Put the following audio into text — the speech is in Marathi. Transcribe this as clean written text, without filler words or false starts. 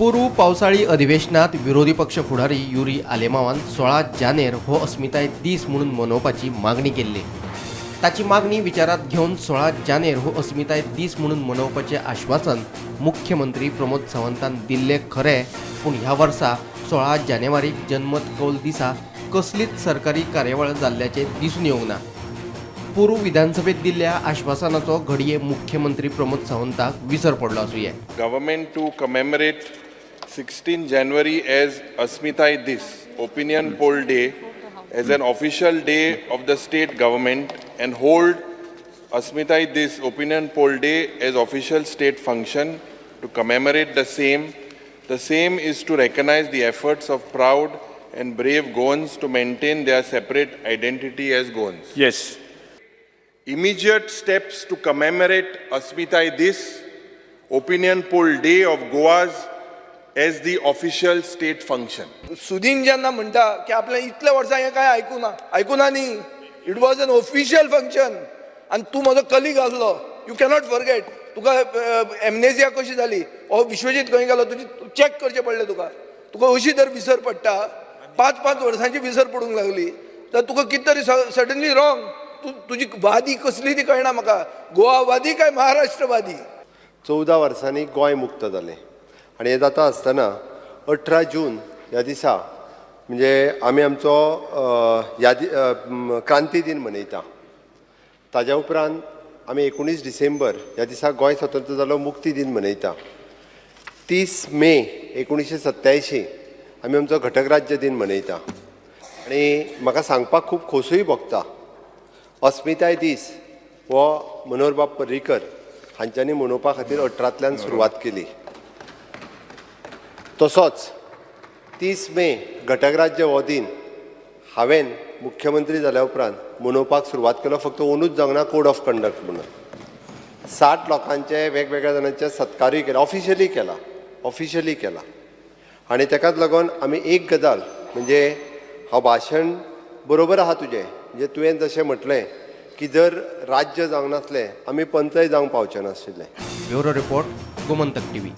पूर्व पावसाळी अधिवेशनात विरोधी पक्ष फुडारी युरी आलेमावान 16 जानेर हो अस्मिताय दीस म्हणून मनोवपाची मागणी केल्ली। ताची मागणी विचारात घेवन 16 जानेर हो अस्मिताय दीस म्हणून मनोवपाचे आश्वासन मुख्यमंत्री प्रमोद सावंतान दिल्ले खरे, पूण ह्या वर्सा 16 जानेवारीक जनमत कौल दिसा कसलीच सरकारी कार्यावळ जाल्ल्याचे दिसून येवंक ना। पूर्व विधानसभेत दिल्ल्या आश्वासनाचो घडये मुख्यमंत्री प्रमोद सावंताक विसर पडलो आसूं यें। Government to commemorate 16 January as Asmitai Dis, Opinion Poll Day, as an official day of the state government and hold Asmitai Dis, Opinion Poll Day as official state function to commemorate the same. The same is to recognize the efforts of proud and brave Goans to maintain their separate identity as Goans. Yes. Immediate steps to commemorate Asmitai Dis, Opinion Poll Day of Goa's as the official state function. Sudin जेन्ना म्हणटा की आपल्या इतल्या वर्सां हें काय आयकुना न्ही, it was an official function आनी तूं म्हजो कलीग आसलो, you cannot forget. Tuka amnesia कशी जाली, हो विश्वजीत खंय गेलो, तुजी चॅक करचें पडलें तुका अशी जर विसर पडटा, 5-5 वर्सांची विसर पडूंक लागली, तर तुका कितें तरी सडनली रॉंग। तुजी वादी कसली ती कळना म्हाका, गोवावादी काय महाराष्ट्रवादी। 14 वर्सांनी गोंय मुक्त जालें आनी हें जाता आसतना 18 जून ह्या दिसा म्हणजे आमी आमचो क्रांती दिन मनयता। ताज्या उपरांत आमी 19 डिसेंबर ह्या दिसा गोंय स्वतंत्र जालो मुक्ती दिन मनयता। 30 मे 1987 आमी आमचो घटक राज्य दिन मनयता। आनी म्हाका सांगपाक खूब खोसूय भोगता, अस्मिताय दीस हो मनोहरबाब पर्रीकर हांच्यांनी मनोवपा खातीर 18तल्यान सुरवात केली। तसोच 30 मे घटक राज्य हो दिन हांवें मुख्यमंत्री जाल्या उपरांत मनोवपाक सुरवात केलो, फक्त ओनूच जावंक ना, कोड ऑफ कंडक्ट म्हणून 60 लोकांचे वेगवेगळ्या जाणांचे सत्कारूय केला, ऑफिशियली केला। आनी ताकाच लागून आमी एक गजाल म्हणजे हांव भाशण बरोबर आहा तुजें, म्हणजे तुवें जशें म्हटलें की जर राज्य जावंक नासलें आमी पंचय जावंक पावचे नाशिल्ले। Bureau report, Gomantak TV.